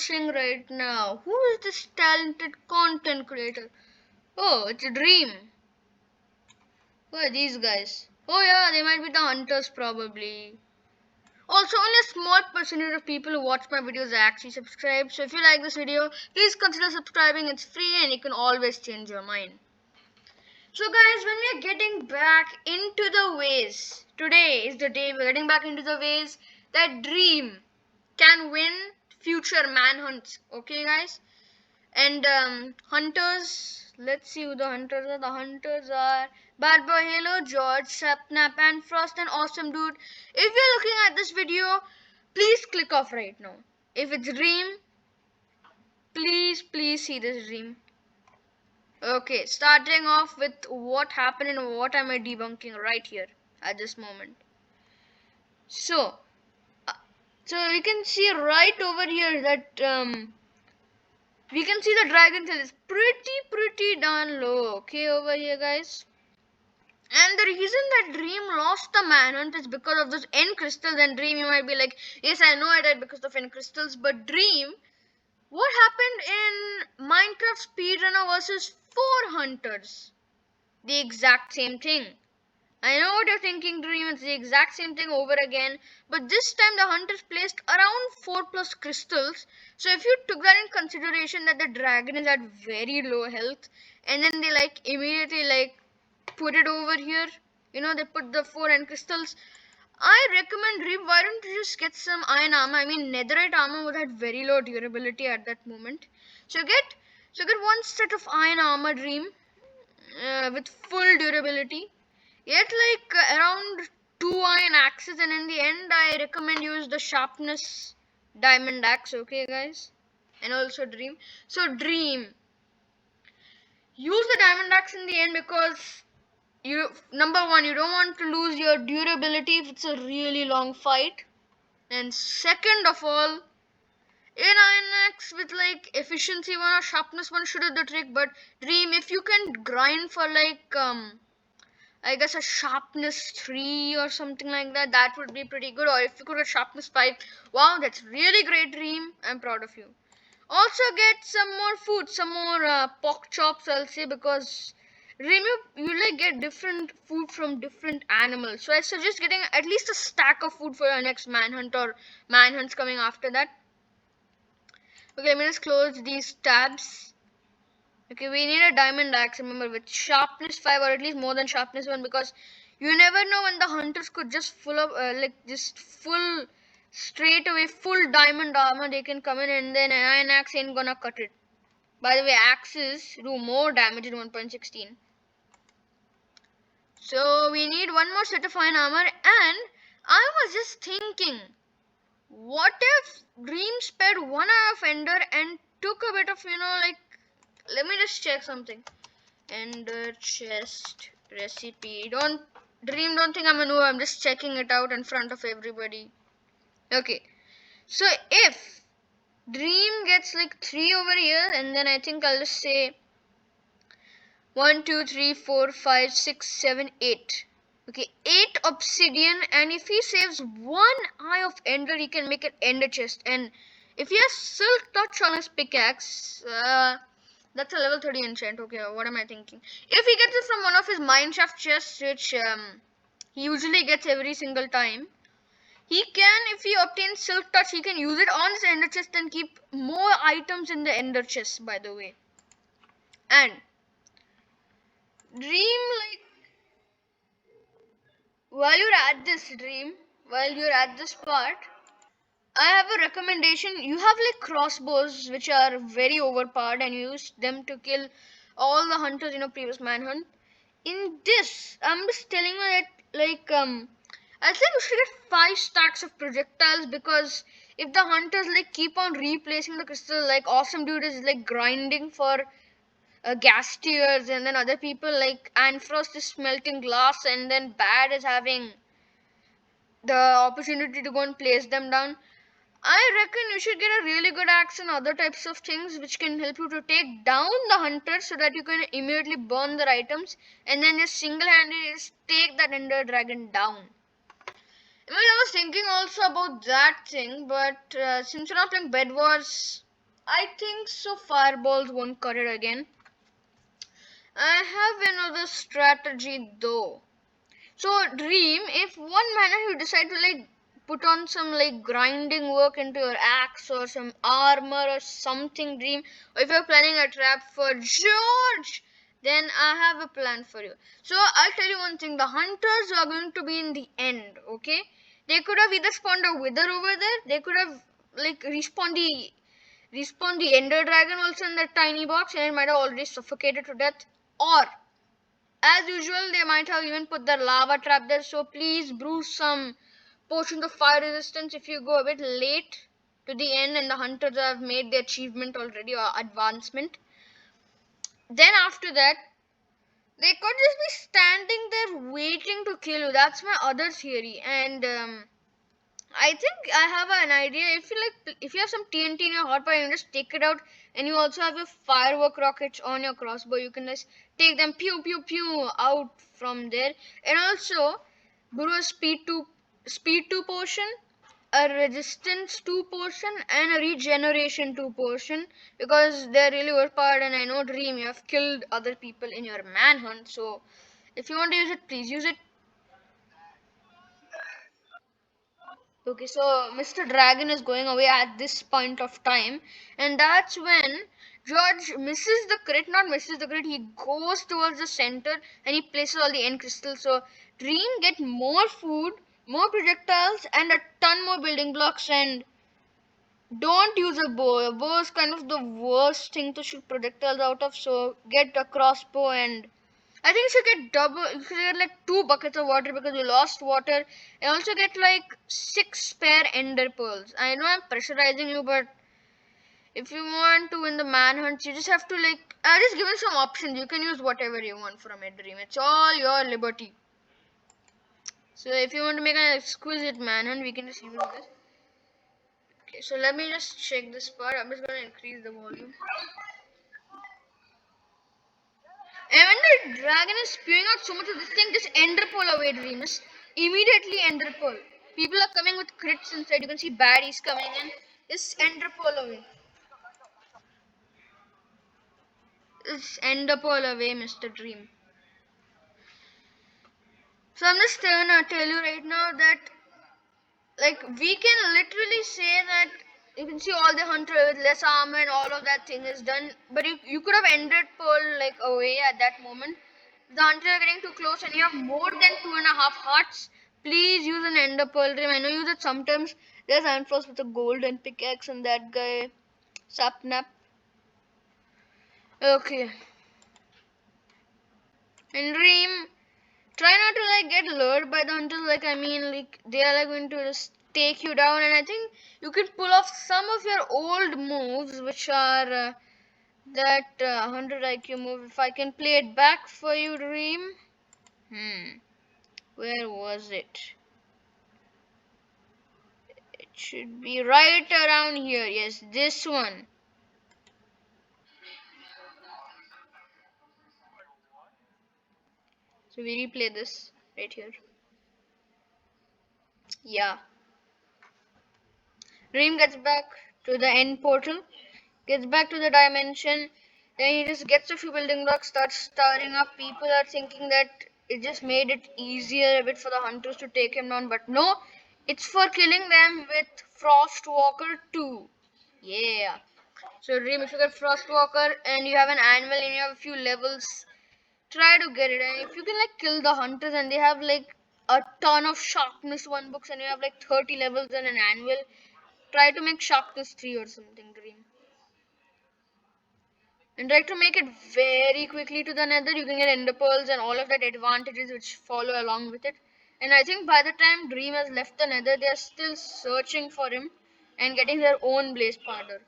watching right now? Who is this talented content creator? Oh, it's a Dream. Who are these guys? Oh yeah, they might be the hunters probably. Also, only a small percentage of people who watch my videos actually subscribe. So if you like this video, please consider subscribing. It's free and you can always change your mind. So guys, when we are getting back into the ways, today is the day we're getting back into the ways that Dream can win future manhunts. Okay guys? And hunters, let's see who the hunters are. The hunters are Bad Boy Halo, George, Sapnap, and Frost, and Awesome Dude. If you're looking at this video, please click off right now. If it's Dream, please see this Dream. Okay, starting off with what happened and what am I debunking right here at this moment. So, uh, so we can see right over here that we can see the dragon tail is pretty darn low. Okay, over here, guys. And the reason that Dream lost the manhunt is because of those end crystals. And Dream, you might be like, yes, I know I died because of end crystals. But Dream, what happened in Minecraft Speedrunner versus 4 hunters? The exact same thing. I know what you're thinking, Dream. It's the exact same thing over again. But this time the hunters placed around 4 plus crystals. So if you took that in consideration that the dragon is at very low health, and then they immediately put it over here. They put the 4 end crystals. I recommend Dream, why don't you just get some iron armor? I mean, netherite armor would have very low durability at that moment. So get one set of iron armor, Dream, with full durability. Get around 2 iron axes, and in the end I recommend use the sharpness diamond axe. Okay guys, and also Dream. So Dream, use the diamond axe in the end because number one, you don't want to lose your durability if it's a really long fight, and second of all, in iron axe with efficiency one or sharpness one should have the trick. But Dream, if you can grind for I guess a sharpness 3 or something like that, that would be pretty good. Or if you could get sharpness 5, wow, that's really great, Dream. I'm proud of you. Also get some more food, some more pork chops, I'll say, because Dream, you get different food from different animals. So I suggest getting at least a stack of food for your next manhunt or manhunts coming after that. Okay, let me just close these tabs. Okay, we need a diamond axe, remember, with sharpness 5 or at least more than sharpness 1, because you never know when the hunters could just full straight away full diamond armor they can come in, and then an iron axe ain't gonna cut it. By the way, axes do more damage in 1.16. So we need one more set of iron armor, and I was just thinking, what if Dream spared 1 hour of Ender and took a bit of, let me just check something. Ender chest recipe. Don't think I'm a noob. I'm just checking it out in front of everybody. Okay. So if Dream gets 3 over here, and then I think I'll just say 1, 2, 3, 4, 5, 6, 7, 8. Okay, 8 obsidian, and if he saves 1 eye of Ender, he can make an Ender chest. And if he has Silk Touch on his pickaxe, that's a level 30 enchant. Okay, what am I thinking? If he gets it from one of his mineshaft chests, which he usually gets every single time, he can, if he obtains Silk Touch, he can use it on his ender chest and keep more items in the ender chest, by the way. And Dream, while you're at this part, I have a recommendation. You have crossbows which are very overpowered, and you use them to kill all the hunters in a previous manhunt. In this, I'm just telling you that I think you should get 5 stacks of projectiles, because if the hunters keep on replacing the crystal, Awesome Dude is grinding for gas tiers, and then other people Anfrost is smelting glass, and then Bad is having the opportunity to go and place them down. I reckon you should get a really good axe and other types of things which can help you to take down the hunters, so that you can immediately burn their items and then just single-handedly take that ender dragon down. I was thinking also about that thing, but since you're not playing Bed Wars, I think so. Fireballs won't cut it again. I have another strategy though. So Dream, if one manner you decide to like put on some like grinding work into your axe or some armor or something, Dream, or if you're planning a trap for George, then I have a plan for you. So I'll tell you one thing: the hunters are going to be in the end. Okay, they could have either spawned a wither over there, they could have like respawned the ender dragon also in that tiny box, and it might have already suffocated to death, or as usual, they might have even put their lava trap there, so please brew some potions of fire resistance if you go a bit late to the end and the hunters have made the achievement already or advancement. Then after that, they could just be standing there waiting to kill you. That's my other theory. And I think I have an idea. If you have some TNT in your hotbar, you can just take it out, and you also have your firework rockets on your crossbow. You can just take them pew pew pew out from there, and also brew a speed two potion, a resistance 2 potion, and a regeneration 2 potion because they're really overpowered. And I know Dream, you have killed other people in your manhunt, so if you want to use it, please use it. Okay, so Mr. Dragon is going away at this point of time, and that's when George misses the crit, not misses the crit, he goes towards the center and he places all the end crystals. So Dream get more food, more projectiles, and a ton more building blocks. And don't use a bow. A bow is kind of the worst thing to shoot projectiles out of. So get a crossbow, and I think you should get double. You should get like 2 buckets of water because you lost water, and also get like 6 spare ender pearls. I know I'm pressurizing you, but if you want to win the manhunt, you just have to like. I just given some options. You can use whatever you want from a dream. It's all your liberty. So if you want to make an exquisite manhunt, we can just use this. Okay, so let me just check this part. I'm just gonna increase the volume. And when the dragon is spewing out so much of this thing, just ender pearl away, dreams. Immediately ender pearl. People are coming with crits inside. You can see baddies coming in. Just ender pearl away. Just ender pearl away, Mr. Dream. So I'm just gonna tell you right now that like we can literally say that you can see all the hunter with less armor and all of that thing is done, but you could have ended pearl like away at that moment. The hunter are getting too close and you have more than 2.5 hearts. Please use an ender pearl dream. I know you use it sometimes. There's Anfrost with a golden pickaxe and that guy Sapnap. Okay. And dream, try not to like get lured by the hunters. Like I mean, like they are like going to just take you down, and I think you can pull off some of your old moves, which are that 100 IQ move. If I can play it back for you, Dream. Where was it? It should be right around here. Yes, this one. So we replay this right here. Yeah. Dream gets back to the end portal, gets back to the dimension, then he just gets a few building blocks, starts stirring up. People are thinking that it just made it easier a bit for the hunters to take him down, but no, it's for killing them with Frostwalker 2. Yeah. So Dream, if you get Frostwalker and you have an anvil and you have a few levels, try to get it. And if you can like kill the hunters and they have like a ton of sharpness 1 books and you have like 30 levels and an anvil, try to make sharpness 3 or something, Dream. And try to make it very quickly to the nether. You can get ender pearls and all of that advantages which follow along with it. And I think by the time Dream has left the nether, they are still searching for him and getting their own blaze powder.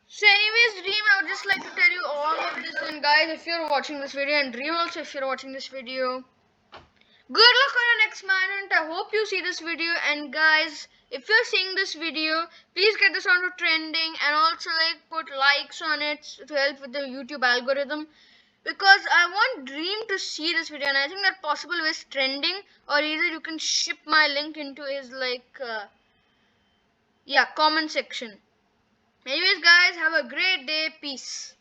So anyways, Dream, I would just like to tell you all of this. And guys, if you're watching this video, and Dream also, if you're watching this video, good luck on your next manhunt. I hope you see this video. And guys, if you're seeing this video, please get this onto trending and also like put likes on it to help with the YouTube algorithm. Because I want Dream to see this video, and I think that possible is trending, or either you can ship my link into his like comment section. Anyways, guys, have a great day. Peace.